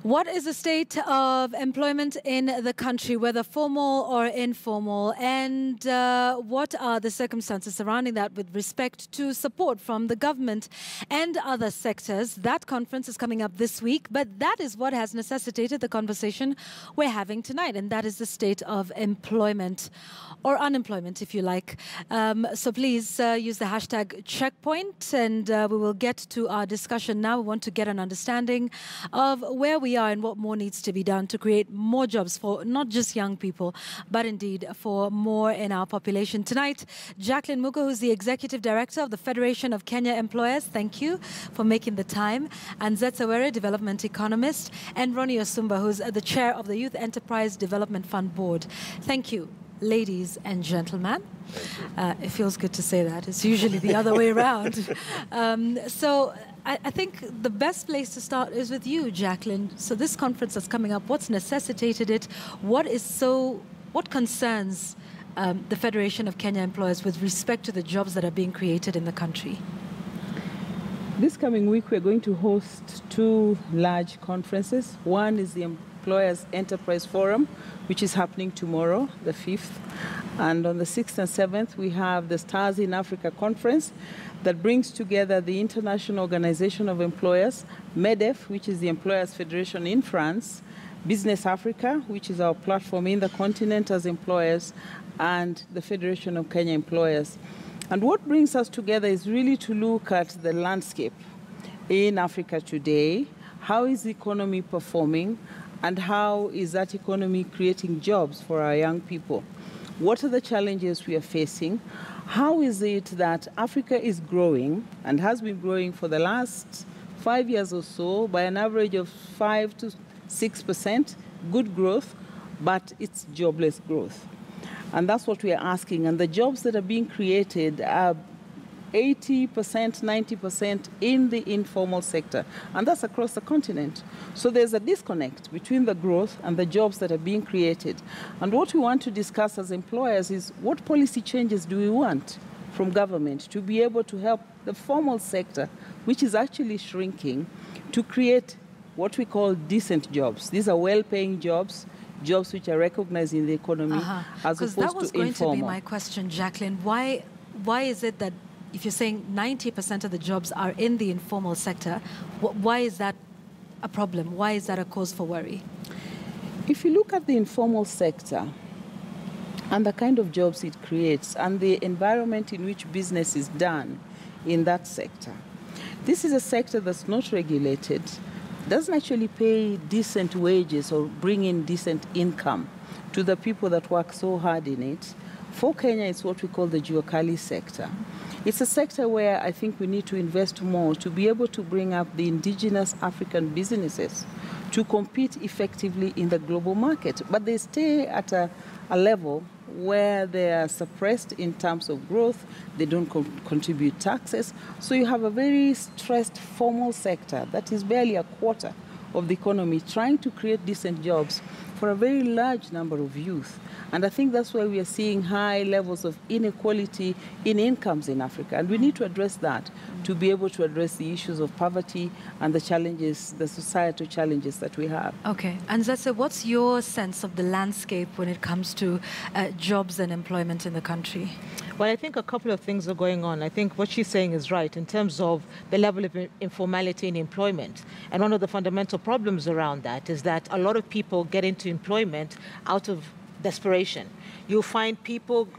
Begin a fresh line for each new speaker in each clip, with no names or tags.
What is the state of employment in the country, whether formal or informal, and what are the circumstances surrounding that with respect to support from the government and other sectors? That conference is coming up this week, but that is what has necessitated the conversation we're having tonight, and that is the state of employment or unemployment, if you like. So please use the hashtag checkpoint, and we will get to our discussion now. We want to get an understanding of where we are and what more needs to be done to create more jobs for not just young people, but indeed for more in our population. Tonight, Jacqueline Mugo, who's the Executive Director of the Federation of Kenya Employers, thank you for making the time. Anzetse, Development Economist, and Ronnie Osumba, who's the Chair of the Youth Enterprise Development Fund Board. Thank you, ladies and gentlemen. It feels good to say that. It's usually the other way around. So I think the best place to start is with you, Jacqueline. So this conference that's coming up, what's necessitated it? What concerns the Federation of Kenya Employers with respect to the jobs that are being created in the country?
This coming week, we're going to host two large conferences. One is the Employers Enterprise Forum, which is happening tomorrow, the 5th. And on the 6th and 7th, we have the Stars in Africa Conference that brings together the International Organization of Employers, MEDEF, which is the Employers Federation in France, Business Africa, which is our platform in the continent as employers, and the Federation of Kenya Employers. And what brings us together is really to look at the landscape in Africa today. How is the economy performing, and how is that economy creating jobs for our young people? What are the challenges we are facing? How is it that Africa is growing and has been growing for the last 5 years or so by an average of 5 to 6%, good growth, but it's jobless growth? And that's what we are asking. And the jobs that are being created are 80%, 90% in the informal sector, and that's across the continent. So there's a disconnect between the growth and the jobs that are being created. And what we want to discuss as employers is what policy changes do we want from government to be able to help the formal sector, which is actually shrinking, to create what we call decent jobs. These are well-paying jobs, jobs which are recognized in the economy, as opposed to informal. Because that was going to be
my question, Jacqueline. Why is it that if you're saying 90% of the jobs are in the informal sector, why is that a problem? Why is that a cause for worry?
If you look at the informal sector and the kind of jobs it creates and the environment in which business is done in that sector, this is a sector that's not regulated, doesn't actually pay decent wages or bring in decent income to the people that work so hard in it. For Kenya, it's what we call the Juakali sector. It's a sector where I think we need to invest more to be able to bring up the indigenous African businesses to compete effectively in the global market. But they stay at a level where they are suppressed in terms of growth, they don't contribute taxes. So you have a very stressed formal sector that is barely a quarter of the economy trying to create decent jobs for a very large number of youth. And I think that's why we are seeing high levels of inequality in incomes in Africa. And we need to address that to be able to address the issues of poverty and the challenges, the societal challenges that we have.
Okay. Anzetse, what's your sense of the landscape when it comes to jobs and employment in the country?
Well, I think a couple of things are going on. I think what she's saying is right in terms of the level of informality in employment. And one of the fundamental problems around that is that a lot of people get into employment out of desperation. You'll find people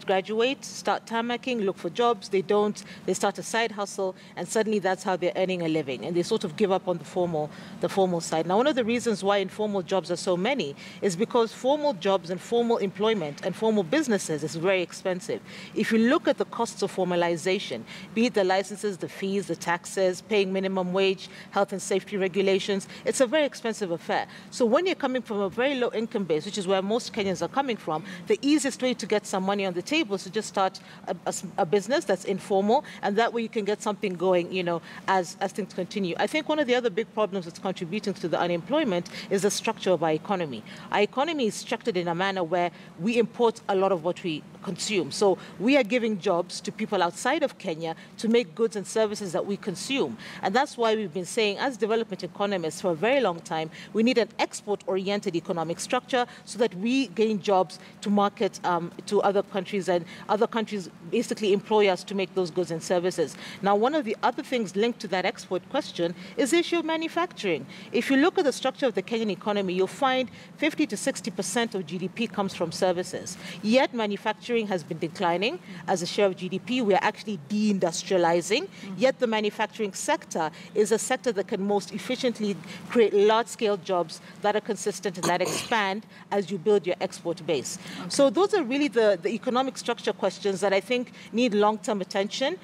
graduate, start tarmacking, look for jobs, they don't, they start a side hustle, and suddenly that's how they're earning a living, and they sort of give up on the formal side. Now, one of the reasons why informal jobs are so many is because formal jobs and formal employment and formal businesses is very expensive. If you look at the costs of formalization, be it the licenses, the fees, the taxes, paying minimum wage, health and safety regulations, it's a very expensive affair. So when you're coming from a very low income base, which is where most Kenyans are coming from, the easiest way to get some money on the table is to just start a business that's informal, and that way you can get something going, you know, as things continue. I think one of the other big problems that's contributing to the unemployment is the structure of our economy. Our economy is structured in a manner where we import a lot of what we consume. So we are giving jobs to people outside of Kenya to make goods and services that we consume. And that's why we've been saying, as development economists for a very long time, we need an export-oriented economic structure so that we gain jobs to market to other countries, and other countries basically employ us to make those goods and services. Now, one of the other things linked to that export question is the issue of manufacturing. If you look at the structure of the Kenyan economy, you'll find 50 to 60% of GDP comes from services. Yet manufacturing has been declining as a share of GDP. We are actually deindustrializing. Yet the manufacturing sector is a sector that can most efficiently create large-scale jobs that are consistent and that expand as you build your export base. Okay. So those are really the economic structure questions that I think need long-term attention.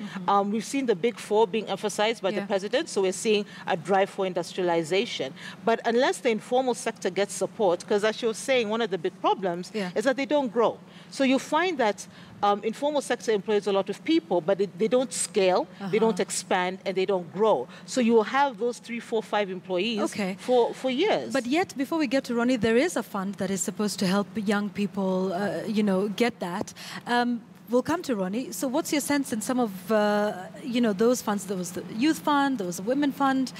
We've seen the big four being emphasized by the president, so we're seeing a drive for industrialization. But unless the informal sector gets support, because as she was saying, one of the big problems is that they don't grow. So you find that informal sector employs a lot of people, but they don't scale, they don't expand, and they don't grow. So you will have those 3, 4, 5 employees for years.
But yet, before we get to Ronnie, there is a fund that is supposed to help young people, get that. We'll come to Ronnie. So what's your sense in some of, those funds? There was the youth fund, there was a women fund.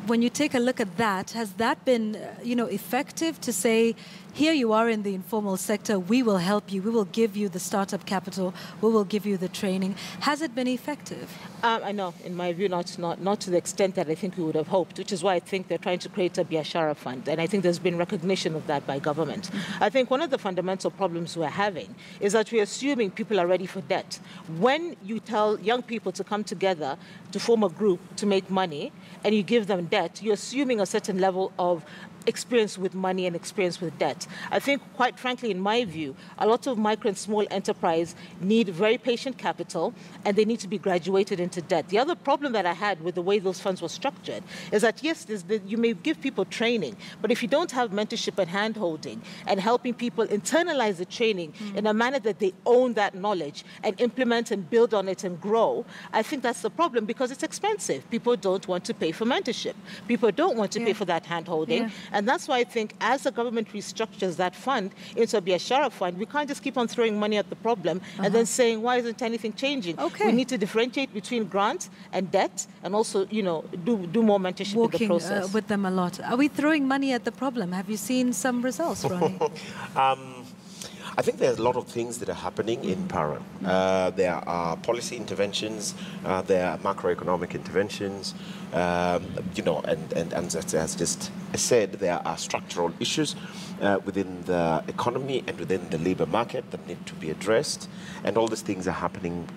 When you take a look at that, has that been, effective to say, here you are in the informal sector, we will help you, we will give you the startup capital, we will give you the training. Has it been effective?
I know, in my view, not to the extent that I think we would have hoped, which is why I think they're trying to create a biashara fund, and I think there's been recognition of that by government. I think one of the fundamental problems we're having is that we're assuming people are ready for debt. When you tell young people to come together to form a group to make money, and you give them debt, you're assuming a certain level of experience with money and experience with debt. I think, quite frankly, in my view, a lot of micro and small enterprise need very patient capital, and they need to be graduated into debt. The other problem that I had with the way those funds were structured is that, yes, you may give people training, but if you don't have mentorship and hand-holding and helping people internalize the training in a manner that they own that knowledge and implement and build on it and grow, I think that's the problem, because it's expensive. People don't want to pay for mentorship. People don't want to pay for that hand-holding. And that's why I think as the government restructures that fund into a biashara fund, we can't just keep on throwing money at the problem and then saying, why isn't anything changing? We need to differentiate between grant and debt, and also, do more mentorship in the process.
With them a lot. Are we throwing money at the problem? Have you seen some results, Ronnie?
I think there's a lot of things that are happening in Para. There are policy interventions, there are macroeconomic interventions, and Anzetse has just said there are structural issues within the economy and within the labor market that need to be addressed, and all these things are happening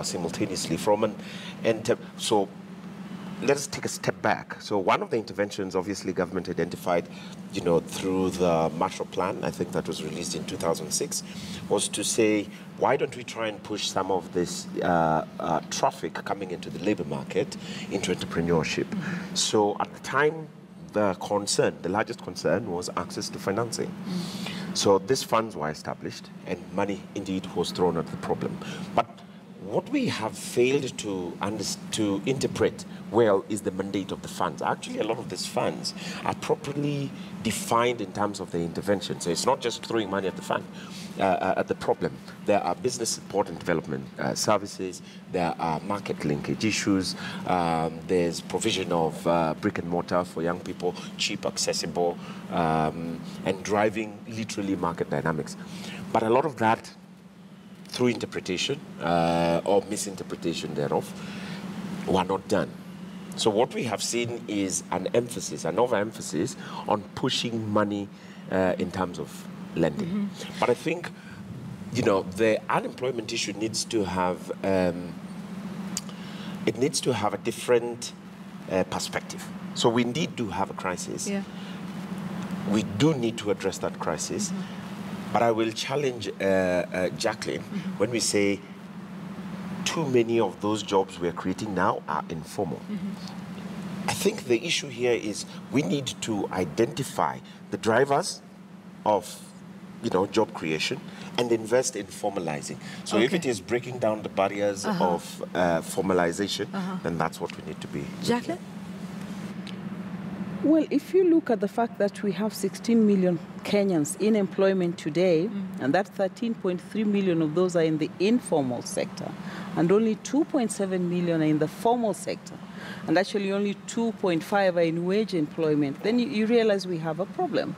simultaneously so let us take a step back. So one of the interventions, obviously, government identified, through the Master Plan, I think that was released in 2006, was to say, why don't we try and push some of this traffic coming into the labor market into entrepreneurship? So at the time, the largest concern was access to financing. So these funds were established, and money indeed was thrown at the problem. But what we have failed to interpret well is the mandate of the funds. Actually, a lot of these funds are properly defined in terms of the intervention. So it's not just throwing money at the fund, at the problem. There are business support and development services. There are market linkage issues. There's provision of brick and mortar for young people, cheap, accessible, and driving literally market dynamics. But a lot of that, through interpretation or misinterpretation thereof, were not done. So what we have seen is an overemphasis on pushing money in terms of lending. But I think, the unemployment issue needs to have a different perspective. So we indeed do have a crisis. We do need to address that crisis. But I will challenge Jacqueline when we say too many of those jobs we're creating now are informal. I think the issue here is we need to identify the drivers of job creation and invest in formalizing. So if it is breaking down the barriers of formalization, then that's what we need to be.
Jacqueline?
Well, if you look at the fact that we have 16 million Kenyans in employment today, and that 13.3 million of those are in the informal sector, and only 2.7 million are in the formal sector, and actually only 2.5 are in wage employment, then you realize we have a problem.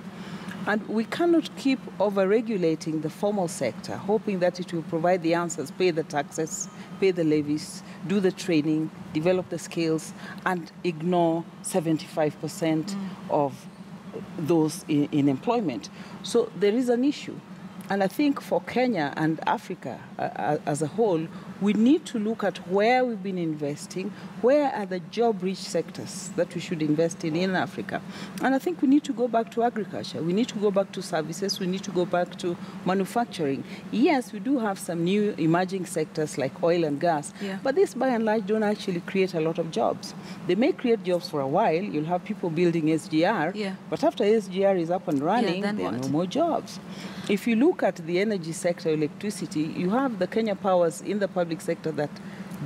And we cannot keep over-regulating the formal sector, hoping that it will provide the answers, pay the taxes, pay the levies, do the training, develop the skills, and ignore 75% of those in employment. So there is an issue. And I think for Kenya and Africa as a whole, we need to look at where we've been investing, where are the job-rich sectors that we should invest in Africa. And I think we need to go back to agriculture, we need to go back to services, we need to go back to manufacturing. Yes, we do have some new emerging sectors like oil and gas, but these by and large don't actually create a lot of jobs. They may create jobs for a while, you'll have people building SGR, but after SGR is up and running, there are no more jobs. If you look at the energy sector, electricity, you have the Kenya powers in the public sector that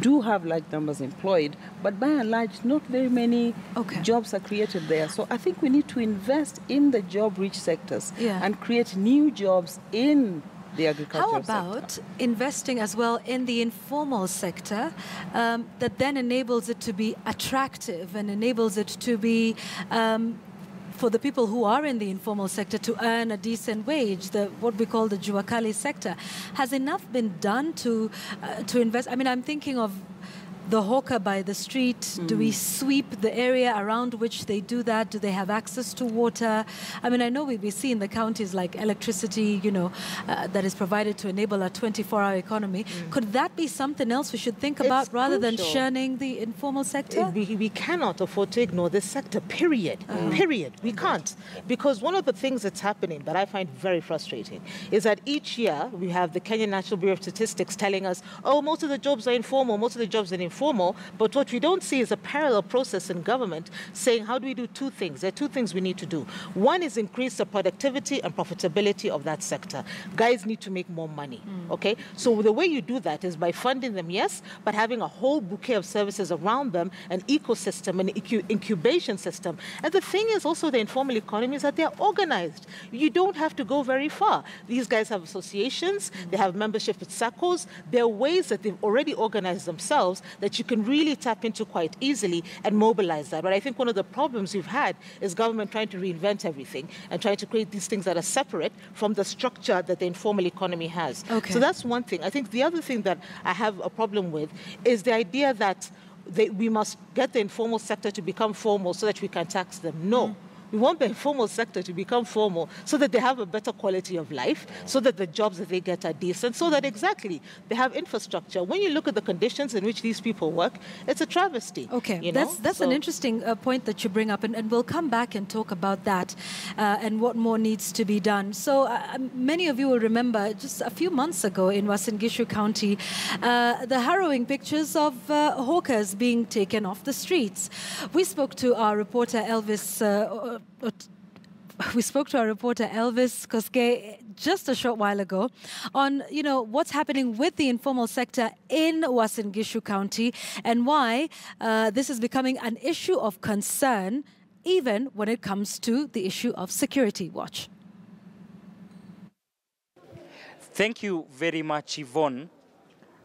do have large numbers employed, but by and large, not very many jobs are created there. So I think we need to invest in the job-rich sectors and create new jobs in the agricultural sector.
How about investing as well in the informal sector that then enables it to be attractive and enables it to be for the people who are in the informal sector to earn a decent wage, what we call the Juakali sector. Has enough been done to invest? I mean, I'm thinking of the hawker by the street. Do we sweep the area around which they do that? Do they have access to water? I mean, I know we see in the counties like electricity, you know, that is provided to enable a 24-hour economy. Could that be something else we should think about rather than churning the informal sector?
We cannot afford to ignore this sector, period. Period. We can't. Because one of the things that's happening that I find very frustrating is that each year we have the Kenyan National Bureau of Statistics telling us, oh, most of the jobs are informal, most of the jobs are informal. But what we don't see is a parallel process in government saying, how do we do two things? There are two things we need to do. One is increase the productivity and profitability of that sector. Guys need to make more money, okay? So the way you do that is by funding them, yes, but having a whole bouquet of services around them, an ecosystem, an incubation system. And the thing is also the informal economy is that they're organized. You don't have to go very far. These guys have associations, they have membership with SACCOs. There are ways that they've already organized themselves that you can really tap into quite easily and mobilize that. But I think one of the problems we've had is government trying to reinvent everything and trying to create these things that are separate from the structure that the informal economy has. So that's one thing. I think the other thing that I have a problem with is the idea that we must get the informal sector to become formal so that we can tax them. No. We want the informal sector to become formal so that they have a better quality of life, so that the jobs that they get are decent, so that exactly they have infrastructure. When you look at the conditions in which these people work, it's a travesty.
Okay,
you know?
That's an interesting point that you bring up, and we'll come back and talk about that and what more needs to be done. So many of you will remember just a few months ago in Uasin Gishu County, the harrowing pictures of hawkers being taken off the streets. We spoke to our reporter Elvis Koske just a short while ago on, you know, what's happening with the informal sector in Uasin Gishu County and why this is becoming an issue of concern even when it comes to the issue of security watch.
Thank you very much, Yvonne.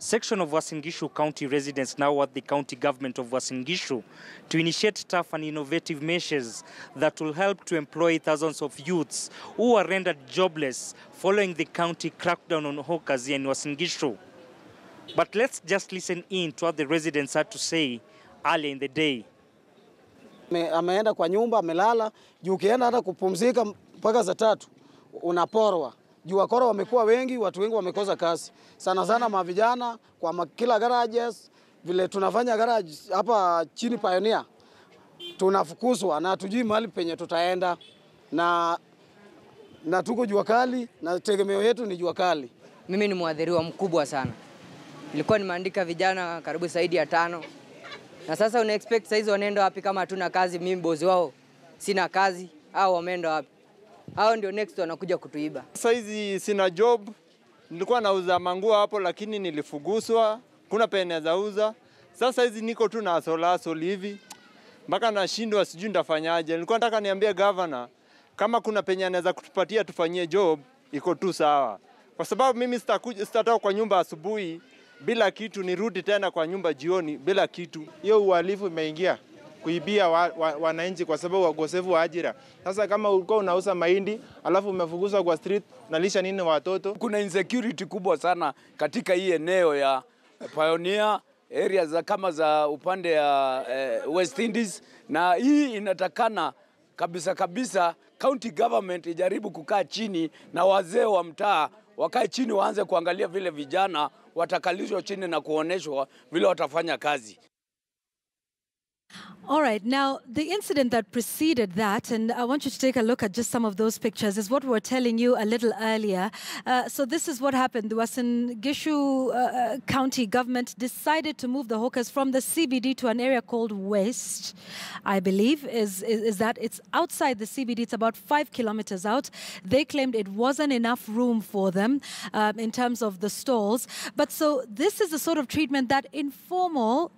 Section of Uasin Gishu County residents now want the county government of Uasin Gishu to initiate tough and innovative measures that will help to employ thousands of youths who are rendered jobless following the county crackdown on hawkers here in Uasin Gishu. But let's just listen in to what the residents had to say earlier in the day.
Ameenda kwa nyumba, amelala, juu ukienda hata kupumzika mpaka saa 3 unaporwa. Juu wakora wamekuwa wengi, watu wengi wamekosa kazi. Sana sana mavijana kwa kila garages, vile tunafanya garage hapa chini Pioneer. Tunafukuzwa na hatujui mahali penye tutaenda na tuko jua kali na tegemeo yetu ni jua kali.
Mimi ni mwadhiriwa mkubwa sana. Nilikuwa nimeandika vijana karibu zaidi ya 5. Na sasa una expect saizi wanaenda wapi kama hatuna kazi? Mimi bosi wao sina kazi, au wameenda wapi? Hao ndio next wanakuja kutuiba.
Saizi sina job. Nilikuwa nauza manguo hapo lakini nilifuguswa. Kuna pene za uza. Sasa hizi niko tu na sola hivi. mpaka nashindwa sijui nitafanyaje. Nilikuwa nataka niambie governor kama kuna penye anaweza kutupatia tufanyie job iko tu sawa. Kwa sababu mimi sitatoka kwa nyumba asubuhi bila kitu, nirudi tena kwa nyumba jioni bila kitu.
Hiyo uhalifu imeingia kuibia wananchi kwa sababu wakosefu wa ajira. Sasa kama ulikuwa unauza mahindi alafu umefukuzwa kwa street, unalisha nini watoto?
Kuna insecurity kubwa sana katika hii eneo ya Pioneer areas za kama za upande ya West Indies, na hii inatakana kabisa county government ijaribu kukaa chini na wazee wa mtaa wakae chini, waanze kuangalia vile vijana watakalishwa chini na kuoneshwa vile watafanya kazi.
All right, now the incident that preceded that, and I want you to take a look at just some of those pictures, is what we were telling you a little earlier. So this is what happened. The Uasin Gishu County government decided to move the hawkers from the CBD to an area called West, I believe, is that it's outside the CBD. It's about 5 kilometers out. They claimed it wasn't enough room for them in terms of the stalls. But so this is the sort of treatment that informal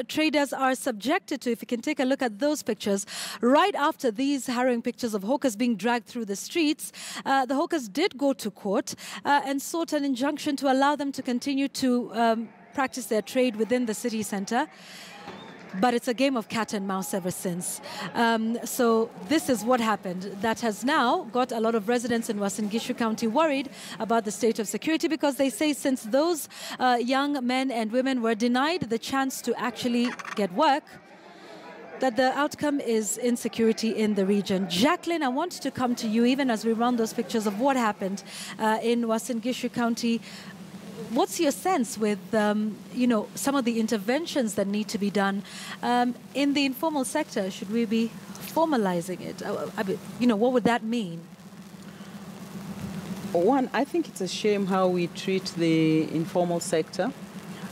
traders are subjected to. If you can take a look at those pictures, right after these harrowing pictures of hawkers being dragged through the streets, the hawkers did go to court and sought an injunction to allow them to continue to practice their trade within the city centre. But it's a game of cat and mouse ever since. So this is what happened. That has now got a lot of residents in Uasin Gishu County worried about the state of security, because they say since those young men and women were denied the chance to actually get work, that the outcome is insecurity in the region. Jacqueline, I want to come to you even as we run those pictures of what happened in Uasin Gishu County. What's your sense with, you know, some of the interventions that need to be done in the informal sector? Should we be formalizing it? You know, what would that mean?
One, I think it's a shame how we treat the informal sector,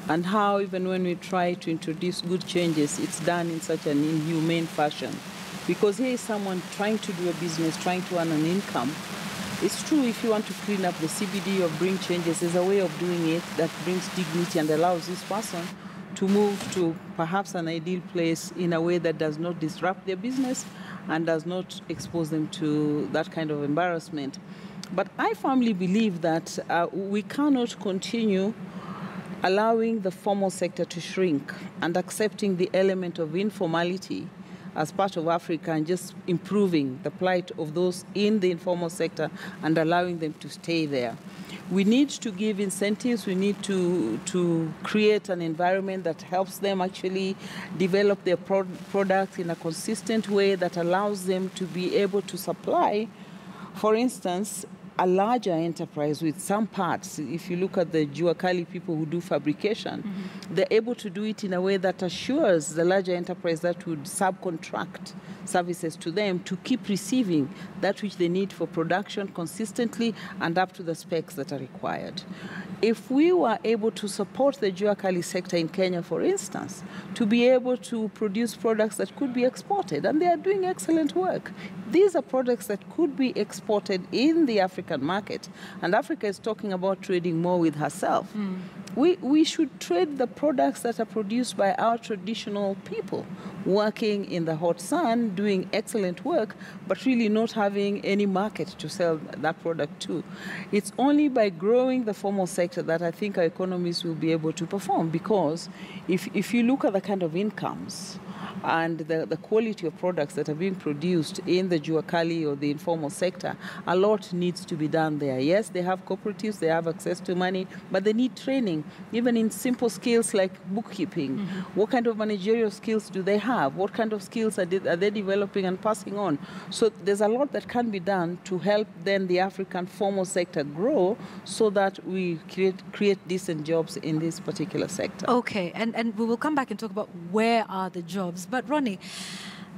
and how even when we try to introduce good changes, it's done in such an inhumane fashion. Because here is someone trying to do a business, trying to earn an income. It's true, if you want to clean up the CBD or bring changes, there's a way of doing it that brings dignity and allows this person to move to perhaps an ideal place in a way that does not disrupt their business and does not expose them to that kind of embarrassment. But I firmly believe that we cannot continue allowing the formal sector to shrink and accepting the element of informality as part of Africa and just improving the plight of those in the informal sector and allowing them to stay there. We need to give incentives. We need to create an environment that helps them actually develop their products in a consistent way that allows them to be able to supply, for instance, a larger enterprise with some parts. If you look at the Juakali people who do fabrication, they're able to do it in a way that assures the larger enterprise that would subcontract services to them to keep receiving that which they need for production consistently and up to the specs that are required. If we were able to support the Juakali sector in Kenya, for instance, to be able to produce products that could be exported, and they are doing excellent work. These are products that could be exported in the African market, and Africa is talking about trading more with herself. We should trade the products that are produced by our traditional people, working in the hot sun, doing excellent work, but really not having any market to sell that product to. It's only by growing the formal sector that I think our economies will be able to perform, because if you look at the kind of incomes and the quality of products that are being produced in the Juakali or the informal sector, a lot needs to be done there. Yes, they have cooperatives, they have access to money, but they need training, even in simple skills like bookkeeping. What kind of managerial skills do they have? What kind of skills are they developing and passing on? So there's a lot that can be done to help then the African formal sector grow so that we create decent jobs in this particular sector.
Okay, and we will come back and talk about where are the jobs. But Ronnie,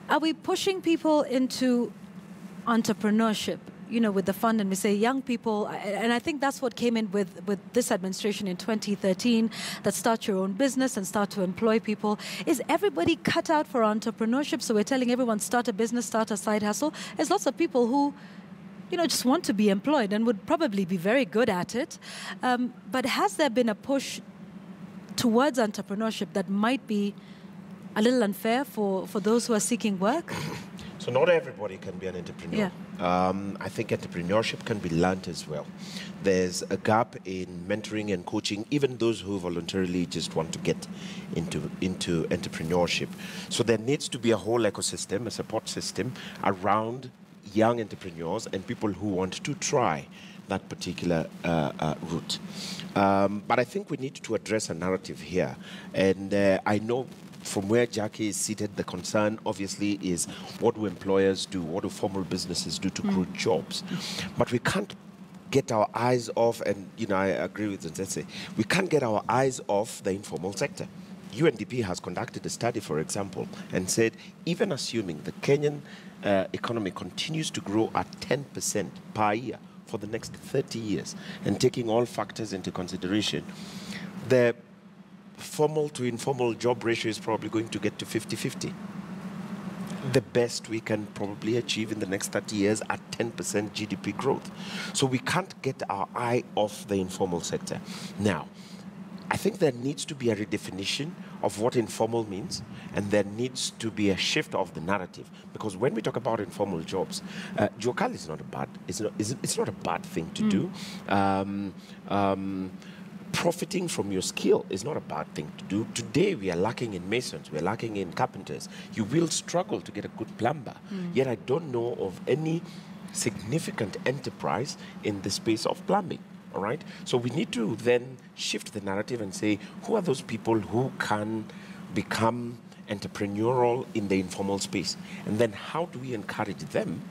are we pushing people into entrepreneurship, you know, with the fund? And we say young people, and I think that's what came in with this administration in 2013, that start your own business and start to employ people. Is everybody cut out for entrepreneurship? So we're telling everyone, start a business, start a side hustle. There's lots of people who, you know, just want to be employed and would probably be very good at it. But has there been a push towards entrepreneurship that might be a little unfair for those who are seeking work?
So not everybody can be an entrepreneur. I think entrepreneurship can be learned as well. There's a gap in mentoring and coaching, even those who voluntarily just want to get into entrepreneurship. So there needs to be a whole ecosystem, a support system around young entrepreneurs and people who want to try that particular route. But I think we need to address a narrative here. And I know from where Jackie is seated, the concern obviously is what do employers do, what do formal businesses do to create jobs. But we can't get our eyes off, and I agree with Anzetse, we can't get our eyes off the informal sector. UNDP has conducted a study, for example, and said even assuming the Kenyan economy continues to grow at 10% per year for the next 30 years, and taking all factors into consideration, the formal to informal job ratio is probably going to get to 50-50. The best we can probably achieve in the next 30 years at 10% GDP growth. So we can't get our eye off the informal sector. Now, I think there needs to be a redefinition of what informal means, and there needs to be a shift of the narrative. Because when we talk about informal jobs, Jokal is not a bad. It's not a bad thing to do. Profiting from your skill is not a bad thing to do. Today we are lacking in masons, we are lacking in carpenters. You will struggle to get a good plumber. Yet I don't know of any significant enterprise in the space of plumbing. All right? So we need to then shift the narrative and say, who are those people who can become entrepreneurial in the informal space? And then how do we encourage them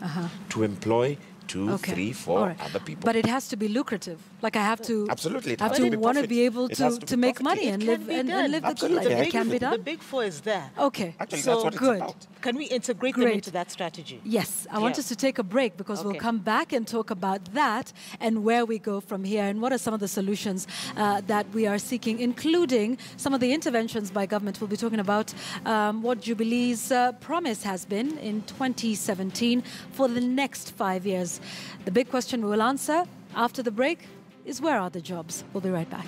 to employ 2, 3, 4 other people?
But it has to be lucrative. Like I have to
absolutely
want to be able to make money and live the good life. It can be done.
The Big Four is there.
Okay.
Actually,
so
that's what
good.
it's about.
Can we integrate them into that strategy?
Yes. I want us to take a break because we'll come back and talk about that and where we go from here and what are some of the solutions that we are seeking, including some of the interventions by government. We'll be talking about what Jubilee's promise has been in 2017 for the next 5 years. The big question we will answer after the break is, where are the jobs? We'll be right back.